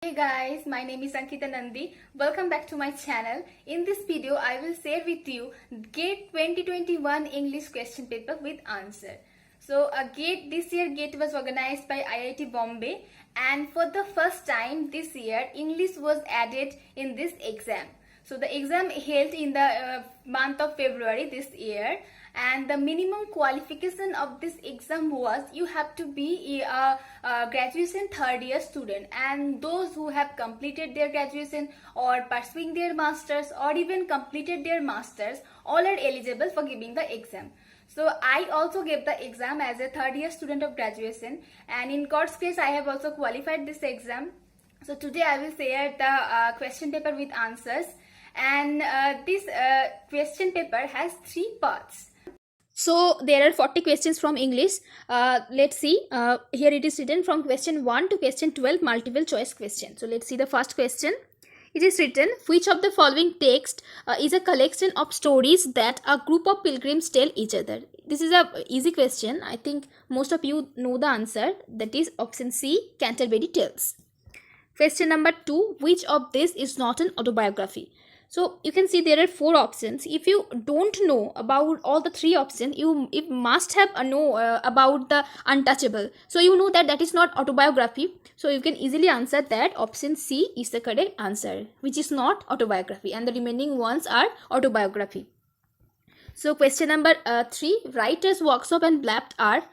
Hey guys, my name is Ankita Nandi. Welcome back to my channel. In this video, I will share with you GATE 2021 English question paper with answer. So, this year GATE was organized by IIT Bombay, and for the first time this year, English was added in this exam. So the exam held in the month of February this year, and the minimum qualification of this exam was you have to be a graduation third year student, and those who have completed their graduation or pursuing their masters or even completed their masters all are eligible for giving the exam. So I also gave the exam as a third year student of graduation, and in God's grace I have also qualified this exam. So today I will share the question paper with answers, and this question paper has 3 parts. So there are 40 questions from English. Let's see. Here it is written from question 1 to question 12, multiple choice question. So let's see the first question. It is written, which of the following text is a collection of stories that a group of pilgrims tell each other? This is a easy question. I think most of you know the answer. That is option C, Canterbury Tales. Question number 2, which of this is not an autobiography? So you can see there are 4 options. If you don't know about all the 3 options, you must have know about the Untouchable. So you know that is not autobiography. So you can easily answer that option C is the correct answer, which is not autobiography, and the remaining ones are autobiography. So question number 3, Writers Workshop and Blab are.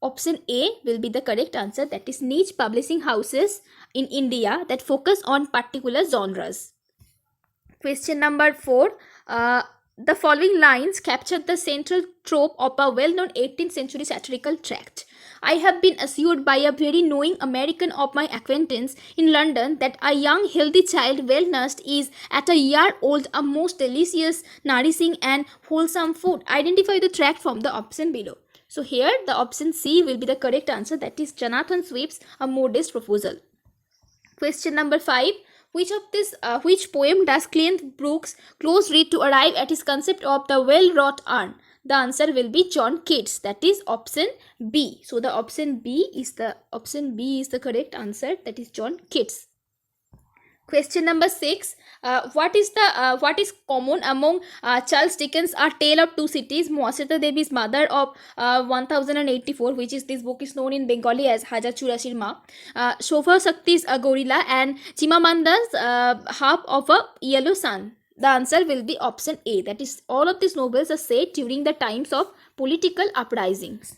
Option A will be the correct answer, that is niche publishing houses in India that focus on particular genres. Question number 4, the following lines capture the central trope of a well-known 18th century satirical tract. I have been assured by a very knowing American of my acquaintance in London that a young healthy child well nursed is at a year old a most delicious, nourishing and wholesome food. Identify the tract from the option below. So here the option C will be the correct answer, that is Jonathan Swift's A Modest Proposal. Question number 5. Which poem does Clint Brooks close read to arrive at his concept of the well-wrought urn? The answer will be John Keats, that is option B. So the option B is the correct answer, that is John Keats. Question number 6. What is common among Charles Dickens' A Tale of Two Cities, Moasheta Devi's Mother of 1084, which is this book is known in Bengali as Hajar Churashir Ma, Shobha Shakti's A Gorilla, and Chimamanda's Half of a Yellow Sun? The answer will be option A. That is, all of these novels are set during the times of political uprisings.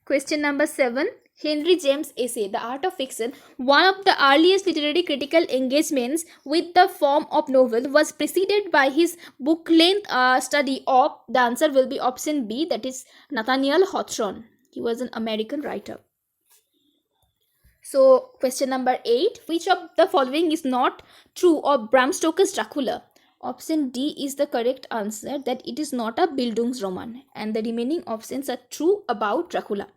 Question number 7. Henry James' essay, The Art of Fiction, one of the earliest literary critical engagements with the form of novel, was preceded by his book-length study of. The answer will be option B, that is Nathaniel Hawthorne. He was an American writer. So, question number 8. Which of the following is not true of Bram Stoker's Dracula? Option D is the correct answer, that it is not a Bildungsroman, and the remaining options are true about Dracula.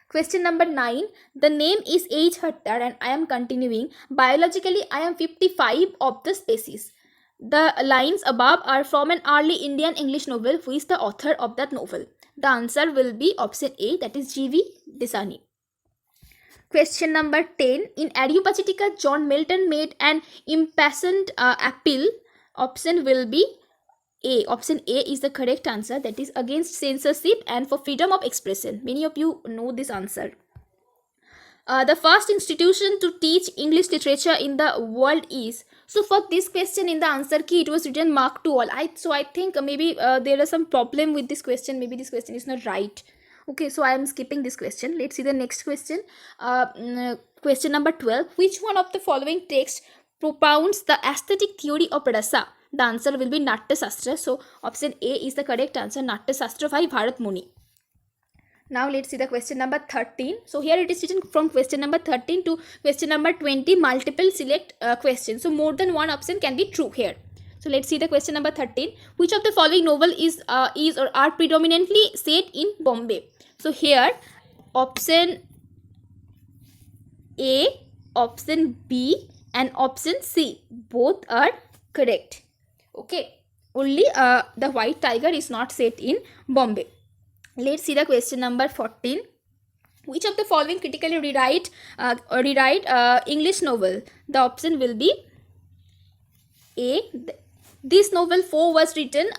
Question number 9. The name is H. Hattar and I am continuing. Biologically, I am 55 of the species. The lines above are from an early Indian English novel. Who is the author of that novel? The answer will be option A, that is G.V. Desani. Question number 10. In Areopagitica, John Milton made an impassioned appeal. Option will be A. Option A is the correct answer, that is against censorship and for freedom of expression. Many of you know this answer. The first institution to teach English literature in the world is. So for this question in the answer key it was written Mark Twain. So I think maybe there is some problem with this question. Maybe this question is not right. Okay, so I am skipping this question. Let's see the next question. Question number 12. Which one of the following texts propounds the aesthetic theory of rasa? The answer will be Natya Shastra. So option A is the correct answer, Natya Shastra by Bharat Muni. Now let's see the question number 13. So here it is written from question number 13 to question number 20, multiple select questions. So more than one option can be true here. So let's see the question number 13. Which of the following novel is or are predominantly set in Bombay? So here option A, option B and option C both are correct. Okay, only the White Tiger is not set in Bombay. Let's see the question number 14. Which of the following critically rewrite English novel? The option will be A. This novel 4 was written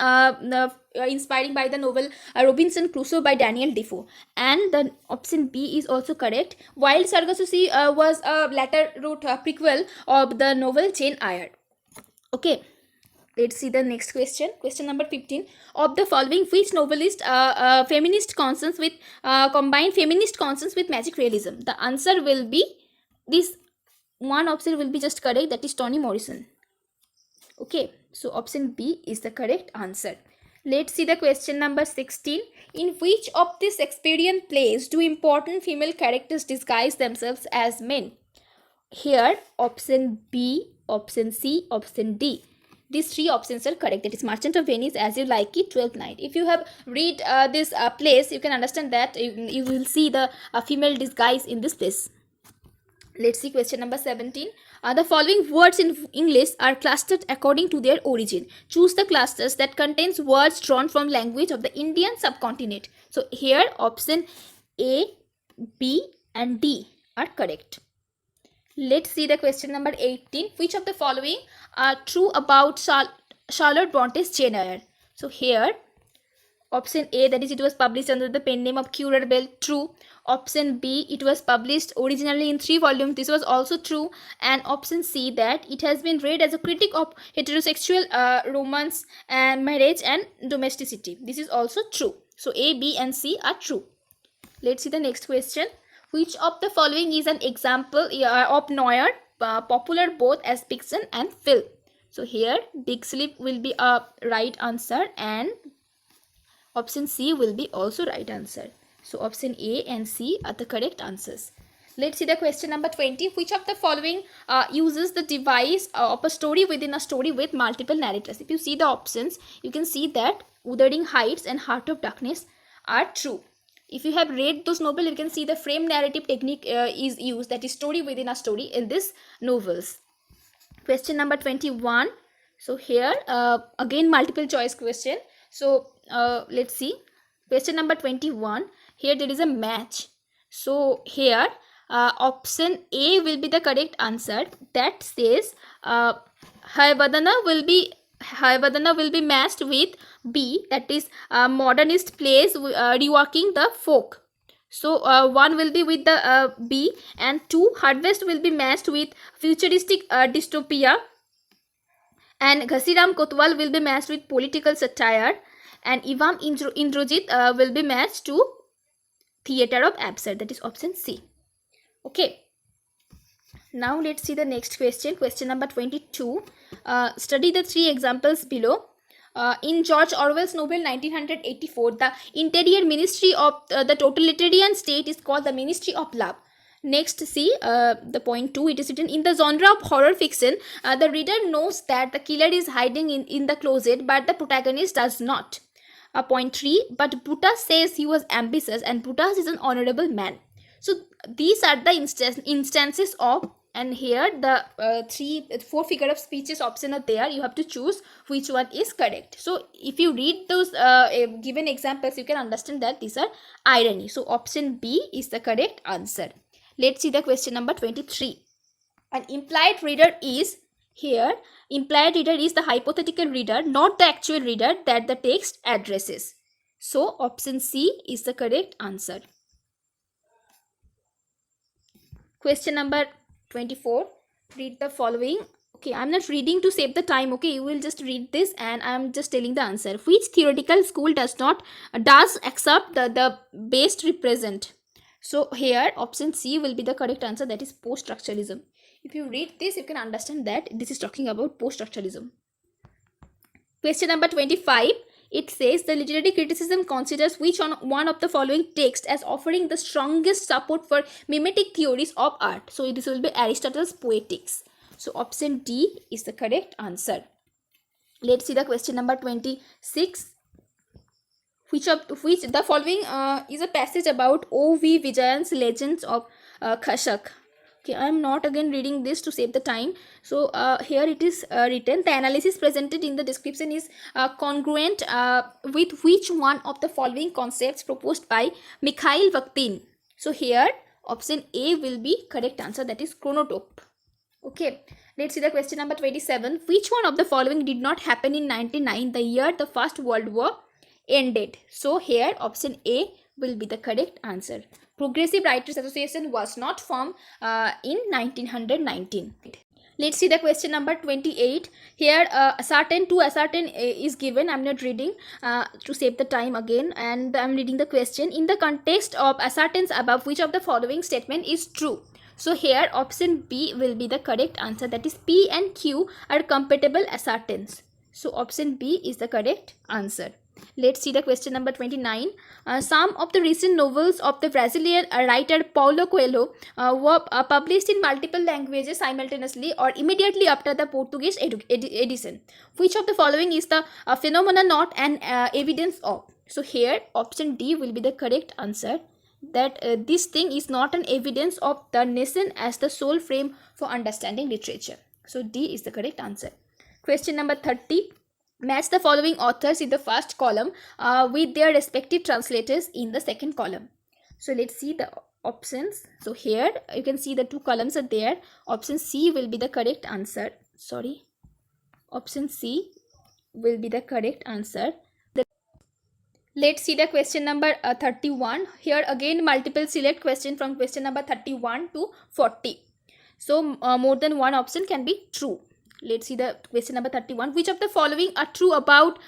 inspiring by the novel Robinson Crusoe by Daniel Defoe, and the option B is also correct. Wild Sargassy was a later wrote prequel of the novel Jane Eyre. Okay, let's see the next question. Question number 15. Of the following, which novelist feminist concerns with combined feminist concerns with magic realism? The answer will be this one option will be just correct, that is Toni Morrison. Okay, so option B is the correct answer. Let's see the question number 16. In which of the Shakespearean plays do important female characters disguise themselves as men? Here, option B, option C, option D. These three options are correct. That is Merchant of Venice, As You Like It, Twelfth Night. If you have read this plays, you can understand that you will see the female disguise in this place. Let's see question number 17. The following words in English are clustered according to their origin. Choose the clusters that contains words drawn from language of the Indian subcontinent. So here option A, B and D are correct. Let's see the question number 18. Which of the following are true about Charlotte Bronte's Jane Eyre? So here option A, that is it was published under the pen name of Currer Bell, true. Option B, it was published originally in 3 volumes, this was also true. And option C, that it has been read as a critic of heterosexual romance and marriage and domesticity, this is also true. So A, B and C are true. Let's see the next question. Which of the following is an example of noir, popular both as fiction and film? So here Big Sleep will be a right answer and option C will be also right answer. So option A and C are the correct answers. Let's see the question number 20. Which of the following uses the device of a story within a story with multiple narrators? If you see the options, you can see that Wuthering Heights and Heart of Darkness are true. If you have read those novels, you can see the frame narrative technique is used, that is story within a story in these novels. Question number 21. So here again multiple choice question. So let's see question number 21. Here there is a match. So here option A will be the correct answer, that says Hayabadana will be matched with B, that is modernist plays reworking the folk. So one will be with the B, and 2 Harvest will be matched with futuristic dystopia, and Ghasiram Kotwal will be matched with political satire, and Ivam Indrajit will be matched to theatre of absurd, that is option C. Okay. Now let's see the next question. Question number 22. Study the 3 examples below. In George Orwell's novel 1984, the interior ministry of the totalitarian state is called the Ministry of Love. Next, see the point 2. It is written, in the genre of horror fiction, the reader knows that the killer is hiding in the closet, but the protagonist does not. Point 3. But Brutus says he was ambitious, and Brutus is an honorable man. So these are the instances of, and here the 4 figure of speeches option are there. You have to choose which one is correct. So if you read those given examples, you can understand that these are irony. So option B is the correct answer. Let's see the question number 23. An implied reader is, here implied reader is the hypothetical reader, not the actual reader that the text addresses. So option C is the correct answer. Question number 24. Read the following. Okay, I'm not reading to save the time. Okay, you will just read this and I'm just telling the answer. Which theoretical school does accept the based represent? So here option C will be the correct answer, that is post-structuralism. If you read this, you can understand that this is talking about post-structuralism. Question number 25. It says the literary criticism considers which one of the following texts as offering the strongest support for mimetic theories of art. So this will be Aristotle's Poetics. So option D is the correct answer. Let's see the question number 26. Which the following is a passage about O.V. Vijayan's Legends of Khashak. Okay, I am not again reading this to save the time. So here it is written, the analysis presented in the description is congruent with which one of the following concepts proposed by Mikhail Bakhtin. So here option A will be correct answer, that is chronotope. Okay, let's see the question number 27. Which one of the following did not happen in 1909, the year the First World War ended? So here option A will be the correct answer. Progressive Writers Association was not formed in 1919. Let's see the question number 28. Here ascertain is given. I'm not reading to save the time again, and I'm reading the question. In the context of ascertains above, which of the following statement is true? So here option B will be the correct answer, that is P and Q are compatible ascertains. So option B is the correct answer. Let's see the question number 29. Some of the recent novels of the Brazilian writer Paulo Coelho were published in multiple languages simultaneously or immediately after the Portuguese edition. Which of the following is the phenomena not an evidence of? So here option D will be the correct answer, that this thing is not an evidence of the nation as the sole frame for understanding literature. So D is the correct answer. Question number 30. Match the following authors in the first column with their respective translators in the second column. So let's see the options. So here you can see the two columns are there. Option C will be the correct answer. Option C will be the correct answer. Let's see the question number 31. Here again multiple select question from question number 31 to 40. So more than one option can be true. Let's see the question number 31. Which of the following are true about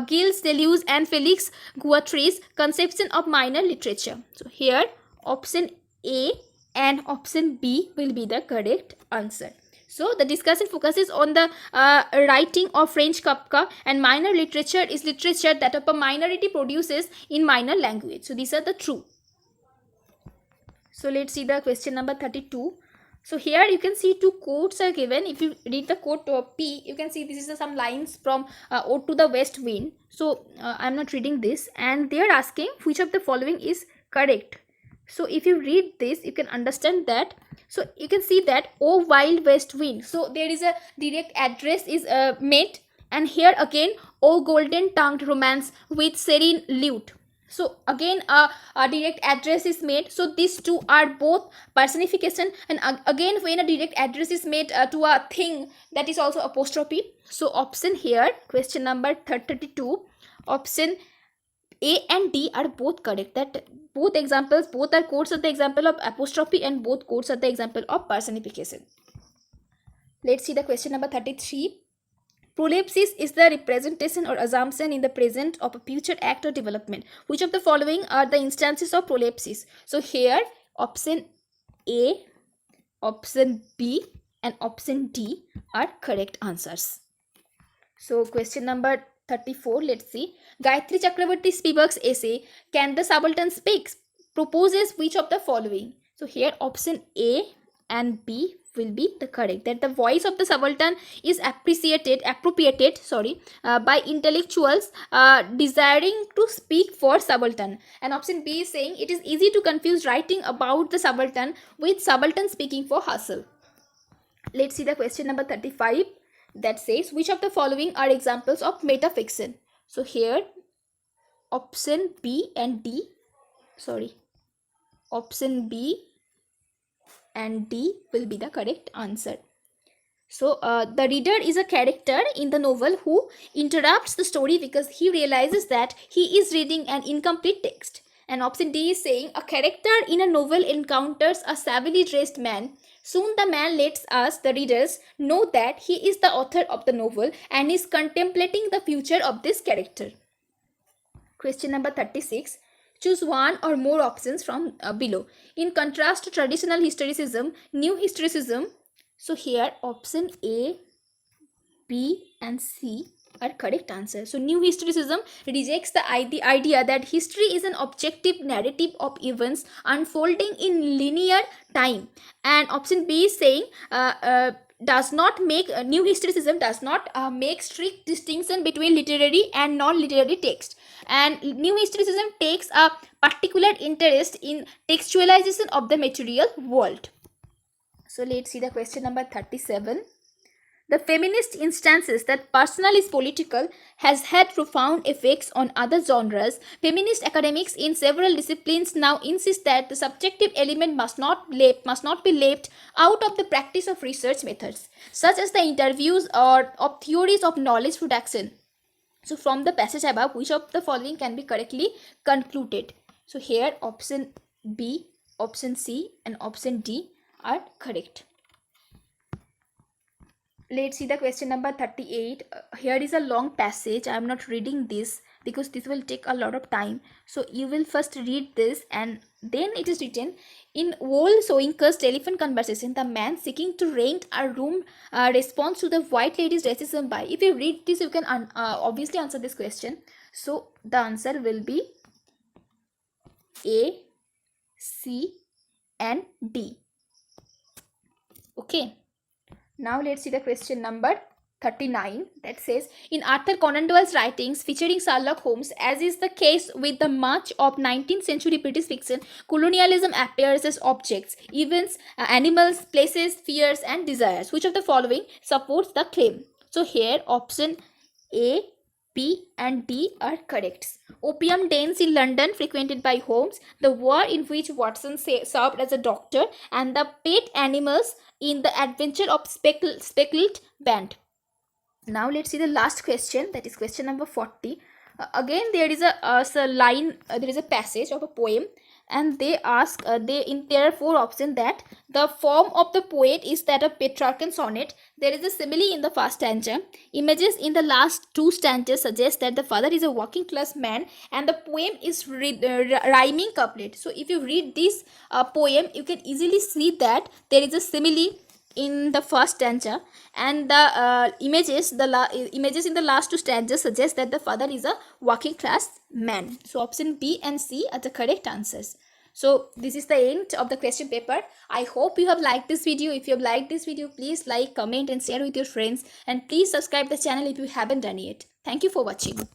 Gilles Deleuze and Felix Guattari's conception of minor literature? So here option A and option B will be the correct answer. So the discussion focuses on the writing of French Kafka, and minor literature is literature that a minority produces in minor language. So these are the true. So let's see the question number 32. So here you can see two quotes are given. If you read the quote P, you can see this is some lines from Ode to the West Wind. So I'm not reading this, and they are asking which of the following is correct. So if you read this, you can understand that. So you can see that O Wild West Wind. So there is a direct address is made, and here again O Golden Tongued Romance with Serene Lute. So again a direct address is made. So these two are both personification, and again when a direct address is made to a thing, that is also apostrophe. So option here, question number 32, option A and D are both correct. That both examples, both are quotes are the example of apostrophe, and both quotes are the example of personification. Let's see the question number 33. Prolepsis is the representation or assumption in the present of a future act or development. Which of the following are the instances of prolepsis? So here option A, option B and option D are correct answers. So question number 34, let's see. Gayatri Chakravarti Spivak's essay, Can the Subaltern Speak, proposes which of the following? So here option A and B will be the correct, that the voice of the subaltern is appropriated by intellectuals desiring to speak for subaltern, and option B is saying it is easy to confuse writing about the subaltern with subaltern speaking for hustle. Let's see the question number 35, that says which of the following are examples of metafiction? So here option B and D, option B and D will be the correct answer. So the reader is a character in the novel who interrupts the story because he realizes that he is reading an incomplete text. And option D is saying a character in a novel encounters a shabbily dressed man. Soon the man lets us, the readers, know that he is the author of the novel and is contemplating the future of this character. Question number 36. Choose one or more options from below. In contrast to traditional historicism, new historicism. So here option A, B and C are correct answers. So new historicism rejects the idea that history is an objective narrative of events unfolding in linear time. And option B is saying does not make new historicism does not make strict distinction between literary and non-literary text, and new historicism takes a particular interest in textualization of the material world. So let's see the question number 37. The feminist instances that personal is political has had profound effects on other genres. Feminist academics in several disciplines now insist that the subjective element must not be left out of the practice of research methods, such as the interviews or of theories of knowledge production. So from the passage above, which of the following can be correctly concluded? So here option B, option C and option D are correct. Let's see the question number 38. Here is a long passage. I am not reading this because this will take a lot of time. So you will first read this, and then it is written, in Wole Soyinka's telephone conversation, the man seeking to rent a room responds to the white lady's racism by. If you read this, you can obviously answer this question. So the answer will be A, C and D. Okay. Now let's see the question number 39, that says, in Arthur Conan Doyle's writings featuring Sherlock Holmes, as is the case with the much of 19th century British fiction, colonialism appears as objects, events, animals, places, fears and desires. Which of the following supports the claim? So here option A, B and D are correct. Opium dens in London frequented by Holmes, the war in which Watson served as a doctor, and the pet animals in the adventure of Speckled Band. Now let's see the last question, that is question number 40. Again there is a line, there is a passage of a poem, and they ask, there are four options, that the form of the poet is that of Petrarchan sonnet. There is a simile in the first stanza. Images in the last two stanzas suggest that the father is a working class man, and the poem is rhyming couplet. So if you read this poem, you can easily see that there is a simile in the first stanza, and the images in the last two stanzas suggest that the father is a working class man. So option B and C are the correct answers. So this is the end of the question paper. I hope you have liked this video. If you have liked this video, please like, comment and share with your friends, and please subscribe the channel if you haven't done yet. Thank you for watching.